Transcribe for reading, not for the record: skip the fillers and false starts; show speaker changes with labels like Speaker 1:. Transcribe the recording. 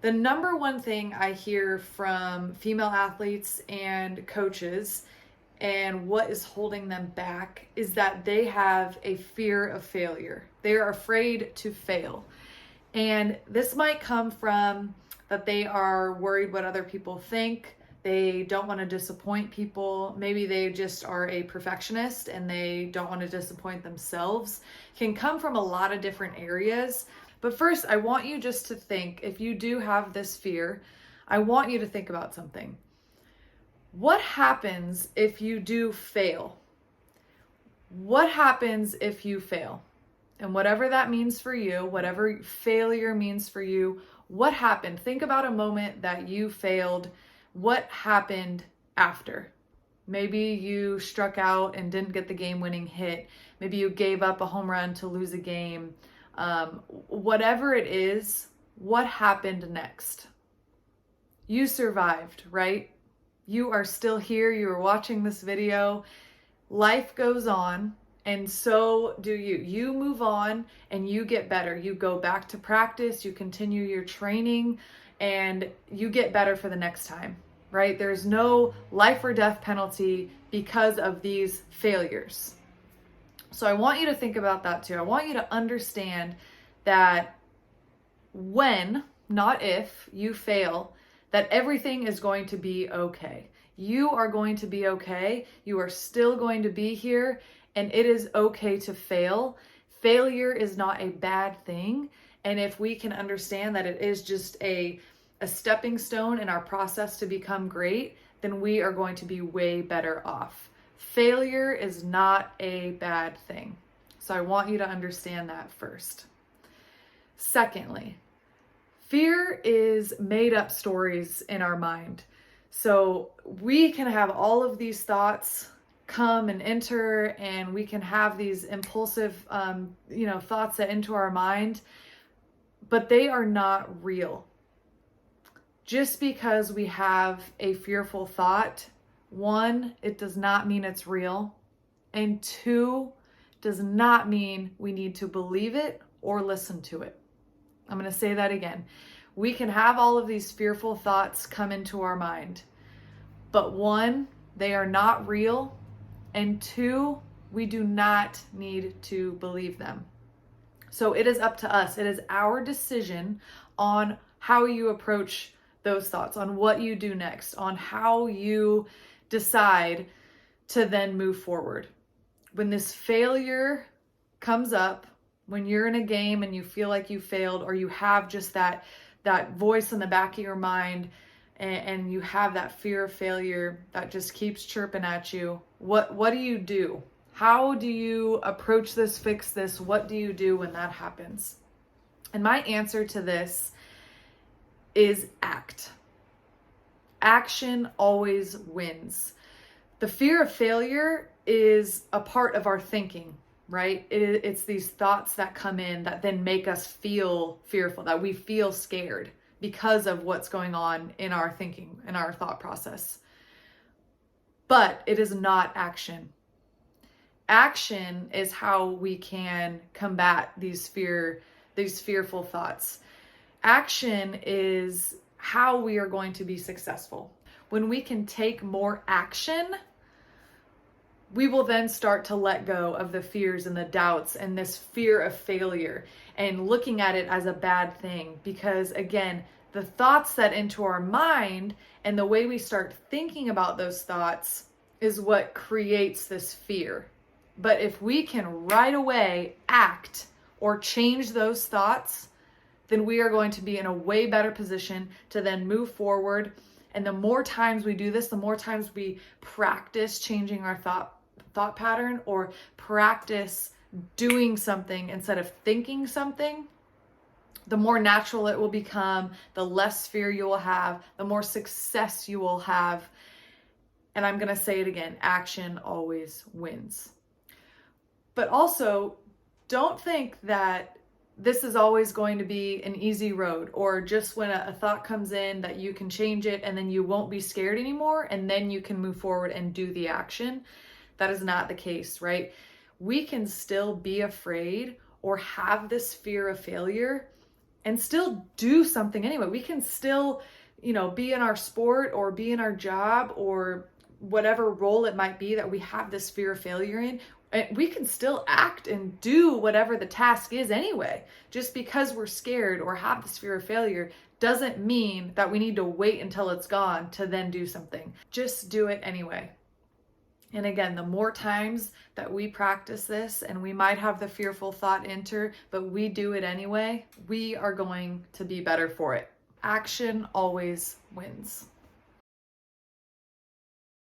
Speaker 1: The number one thing I hear from female athletes and coaches and what is holding them back is that they have a fear of failure. They are afraid to fail. And this might come from that they are worried what other people think. They don't want to disappoint people. Maybe they just are a perfectionist and they don't want to disappoint themselves. It can come from a lot of different areas. But first, I want you just to think, if you do have this fear, I want you to think about something. What happens if you do fail? What happens if you fail? And whatever that means for you, whatever failure means for you, what happened? Think about a moment that you failed. What happened after? Maybe you struck out and didn't get the game-winning hit. Maybe you gave up a home run to lose a game. Whatever it is, what happened next? You survived, right? You are still here. You are watching this video. Life goes on, and so do you. You move on and you get better. You go back to practice, you continue your training, and you get better for the next time, right? There's no life or death penalty because of these failures. So I want you to think about that too. I want you to understand that when, not if, you fail, that everything is going to be okay. You are going to be okay. You are still going to be here, and it is okay to fail. Failure is not a bad thing. And if we can understand that it is just a stepping stone in our process to become great, then we are going to be way better off. Failure is not a bad thing. So I want you to understand that first. Secondly, fear is made up stories in our mind. So we can have all of these thoughts come and enter, and we can have these impulsive, thoughts that enter our mind, but they are not real. Just because we have a fearful thought, one, it does not mean it's real. And two, does not mean we need to believe it or listen to it. I'm going to say that again. We can have all of these fearful thoughts come into our mind, but one, they are not real, and two, we do not need to believe them. So it is up to us. It is our decision on how you approach those thoughts, on what you do next, on how you decide to then move forward. When this failure comes up, when you're in a game and you feel like you failed, or you have just that voice in the back of your mind, and you have that fear of failure that just keeps chirping at you, what do you do? How do you approach this, fix this? What do you do when that happens? And my answer to this is act. Action always wins. The fear of failure is a part of our thinking, right? It's these thoughts that come in that then make us feel fearful, that we feel scared because of what's going on in our thinking, in our thought process. But it is not action. Action is how we can combat these fearful thoughts. Action is how we are going to be successful. When we can take more action, we will then start to let go of the fears and the doubts and this fear of failure and looking at it as a bad thing. Because again, the thoughts that enter our mind and the way we start thinking about those thoughts is what creates this fear. But if we can right away act or change those thoughts, then we are going to be in a way better position to then move forward. And the more times we do this, the more times we practice changing our thought pattern, or practice doing something instead of thinking something, the more natural it will become, the less fear you will have, the more success you will have. And I'm going to say it again, action always wins. But also, don't think that this is always going to be an easy road, or just when a thought comes in that you can change it and then you won't be scared anymore and then you can move forward and do the action. That is not the case, right? We can still be afraid or have this fear of failure and still do something anyway. We can still, be in our sport or be in our job or whatever role it might be that we have this fear of failure in. And we can still act and do whatever the task is anyway. Just because we're scared or have this fear of failure doesn't mean that we need to wait until it's gone to then do something. Just do it anyway. And again, the more times that we practice this, and we might have the fearful thought enter, but we do it anyway, we are going to be better for it. Action always wins.